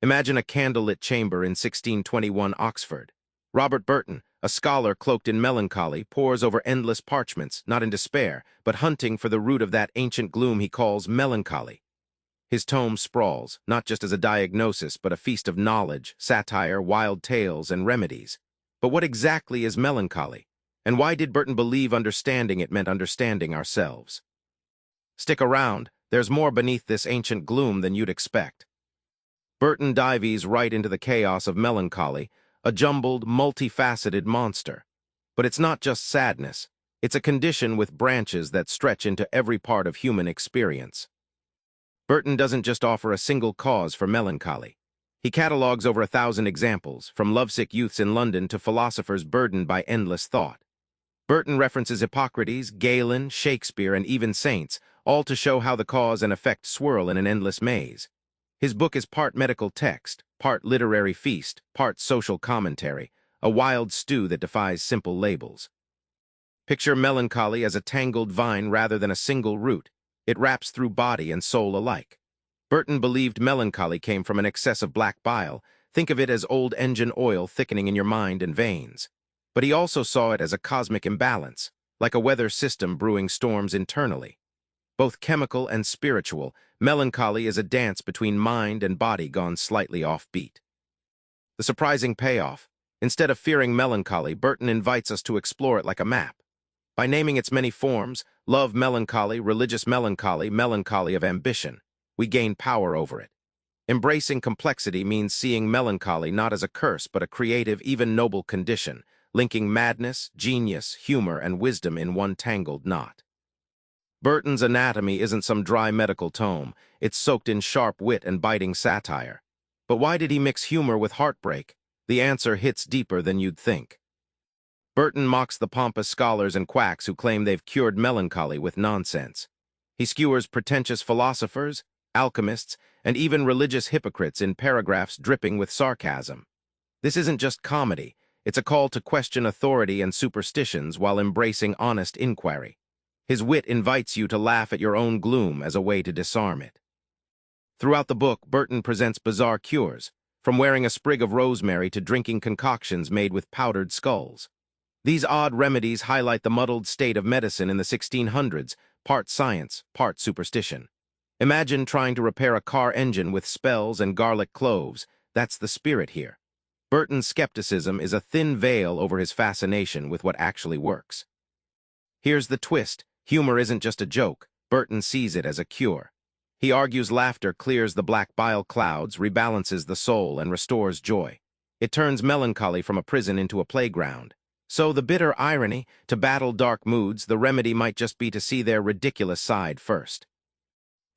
Imagine a candlelit chamber in 1621 Oxford. Robert Burton, a scholar cloaked in melancholy, pores over endless parchments, not in despair, but hunting for the root of that ancient gloom he calls melancholy. His tome sprawls, not just as a diagnosis, but a feast of knowledge, satire, wild tales, and remedies. But what exactly is melancholy? And why did Burton believe understanding it meant understanding ourselves? Stick around, there's more beneath this ancient gloom than you'd expect. Burton dives right into the chaos of melancholy, a jumbled, multifaceted monster. But it's not just sadness. It's a condition with branches that stretch into every part of human experience. Burton doesn't just offer a single cause for melancholy. He catalogues over 1,000 examples, from lovesick youths in London to philosophers burdened by endless thought. Burton references Hippocrates, Galen, Shakespeare, and even saints, all to show how the cause and effect swirl in an endless maze. His book is part medical text, part literary feast, part social commentary, a wild stew that defies simple labels. Picture melancholy as a tangled vine rather than a single root. It wraps through body and soul alike. Burton believed melancholy came from an excess of black bile. Think of it as old engine oil thickening in your mind and veins. But he also saw it as a cosmic imbalance, like a weather system brewing storms internally. Both chemical and spiritual, melancholy is a dance between mind and body gone slightly offbeat. The surprising payoff: instead of fearing melancholy, Burton invites us to explore it like a map. By naming its many forms, love melancholy, religious melancholy, melancholy of ambition, we gain power over it. Embracing complexity means seeing melancholy not as a curse but a creative, even noble condition, linking madness, genius, humor, and wisdom in one tangled knot. Burton's Anatomy isn't some dry medical tome. It's soaked in sharp wit and biting satire. But why did he mix humor with heartbreak? The answer hits deeper than you'd think. Burton mocks the pompous scholars and quacks who claim they've cured melancholy with nonsense. He skewers pretentious philosophers, alchemists, and even religious hypocrites in paragraphs dripping with sarcasm. This isn't just comedy. It's a call to question authority and superstitions while embracing honest inquiry. His wit invites you to laugh at your own gloom as a way to disarm it. Throughout the book, Burton presents bizarre cures, from wearing a sprig of rosemary to drinking concoctions made with powdered skulls. These odd remedies highlight the muddled state of medicine in the 1600s, part science, part superstition. Imagine trying to repair a car engine with spells and garlic cloves. That's the spirit here. Burton's skepticism is a thin veil over his fascination with what actually works. Here's the twist. Humor isn't just a joke. Burton sees it as a cure. He argues laughter clears the black bile clouds, rebalances the soul, and restores joy. It turns melancholy from a prison into a playground. So the bitter irony: to battle dark moods, the remedy might just be to see their ridiculous side first.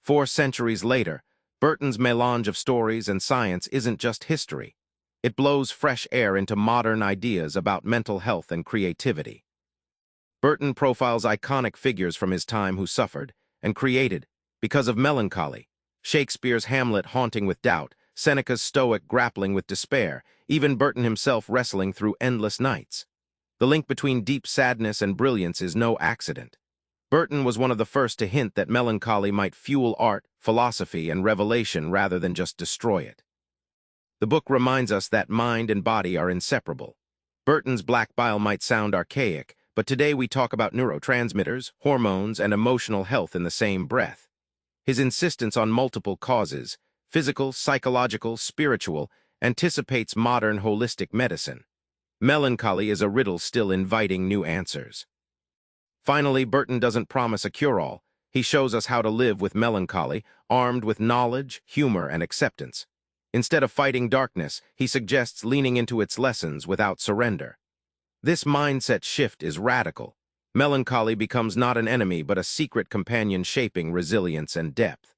4 centuries later, Burton's melange of stories and science isn't just history. It blows fresh air into modern ideas about mental health and creativity. Burton profiles iconic figures from his time who suffered and created because of melancholy. Shakespeare's Hamlet haunting with doubt, Seneca's Stoic grappling with despair, even Burton himself wrestling through endless nights. The link between deep sadness and brilliance is no accident. Burton was one of the first to hint that melancholy might fuel art, philosophy, and revelation rather than just destroy it. The book reminds us that mind and body are inseparable. Burton's black bile might sound archaic, but today we talk about neurotransmitters, hormones, and emotional health in the same breath. His insistence on multiple causes, physical, psychological, spiritual, anticipates modern holistic medicine. Melancholy is a riddle still inviting new answers. Finally, Burton doesn't promise a cure-all. He shows us how to live with melancholy, armed with knowledge, humor, and acceptance. Instead of fighting darkness, he suggests leaning into its lessons without surrender. This mindset shift is radical. Melancholy becomes not an enemy but a secret companion shaping resilience and depth.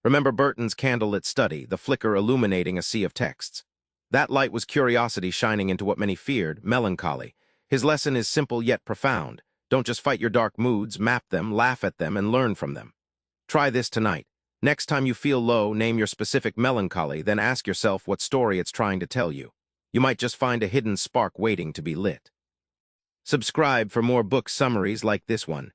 Remember Burton's candlelit study, the flicker illuminating a sea of texts. That light was curiosity shining into what many feared, melancholy. His lesson is simple yet profound. Don't just fight your dark moods, map them, laugh at them, and learn from them. Try this tonight. Next time you feel low, name your specific melancholy, then ask yourself what story it's trying to tell you. You might just find a hidden spark waiting to be lit. Subscribe for more book summaries like this one.